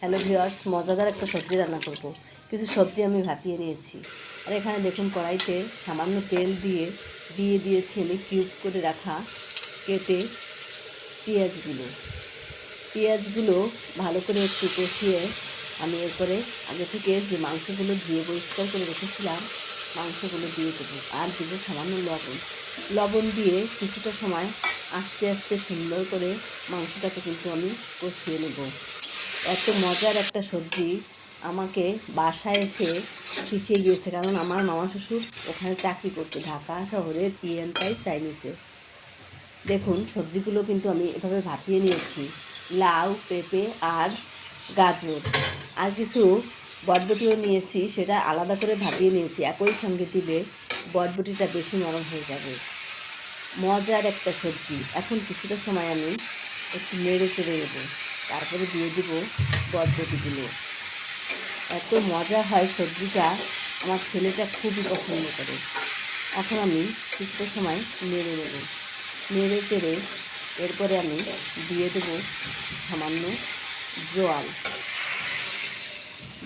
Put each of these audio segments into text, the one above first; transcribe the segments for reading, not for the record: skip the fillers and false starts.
Hello viewers, মজাদার একটা সবজি রান্না করব। কিছু সবজি আমি ভাপিয়ে নিয়েছি। আর এখানে দেখুন কড়াইতে সামান্য তেল দিয়ে দিয়েছি আমি কিউব করে রাখা কেটে পেঁয়াজগুলো। পেঁয়াজগুলো ভালো করে একটু কষিয়ে আমি এরপরে আগে থেকে যে মাংসগুলো ধুয়ে পরিষ্কার করে রেখেছিলাম মাংসগুলো দিয়ে দেবো। আর দেবো সামান্য লবণ দিয়ে কিছুটা সময় আস্তে আস্তে সুন্দর করে মাংসটাকে কিন্তু আমি কষিয়ে নেব। এত মজার একটা সবজি আমাকে বাসায় এসে শিখিয়ে গিয়েছে, কারণ আমার মামা শ্বশুর ওখানে চাকরি করতো ঢাকা শহরের পিএনটাই চাইনিজে। দেখুন সবজিগুলো কিন্তু আমি এভাবে ভাপিয়ে নিয়েছি। লাউ, পেঁপে আর গাজর আর কিছু বটবটিও নিয়েছি, সেটা আলাদা করে ভাপিয়ে নিয়েছি। একই সঙ্গে দিলে বটবটিটা বেশি নরম হয়ে যাবে। মজার একটা সবজি। এখন কিছুটা সময় আমি একটু নেড়ে চেড়ে নেবো, তারপরে দিয়ে দেবো বটবটিগুলো। এত মজা হয় সবজিটা, আমার ছেলেটা খুবই পছন্দ করে। এখন আমি কিছুটা সময় নেড়ে চেড়ে এরপরে আমি দিয়ে দেবো সামান্য জল।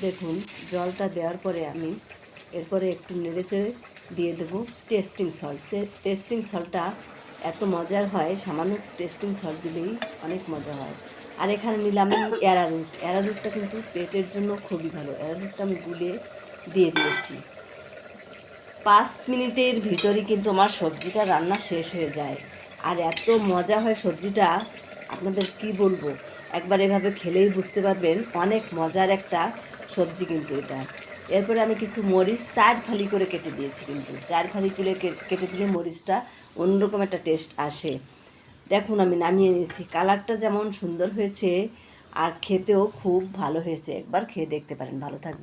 দেখুন জলটা দেওয়ার পরে আমি এরপরে একটু নেড়ে চেড়ে দিয়ে দেবো টেস্টিং সল্ট। সে টেস্টিং সল্টটা এত মজার হয়, সামান্য টেস্টিং সল্ট দিলেই অনেক মজা হয়। আর এখানে নিলাম অ্যারারুট। অ্যারারুটটা কিন্তু পেটের জন্য খুবই ভালো। অ্যারারুটটা আমি গুলিয়ে দিয়ে দিয়েছি। 5 মিনিটের ভিতরেই কিন্তু আমার সবজিটা রান্না শেষ হয়ে যায়। আর এত মজা হয় সবজিটা, আপনাদের কি বলবো, একবার এভাবে খেলেই বুঝতে পারবেন অনেক মজার একটা সবজি কিন্তু এটা। এরপরে আমি কিছু মরিচ 4 ফালি করে কেটে দিয়েছি, কিন্তু 4 ফালি করে কেটে দিলে মরিচটা অন্যরকম একটা টেস্ট আসে। দেখুন আমি নামিয়ে নিয়েছি। কালারটা যেমন সুন্দর হয়েছে আর খেতেও খুব ভালো হয়েছে। একবার খেয়ে দেখতে পারেন। ভালো থাকবে।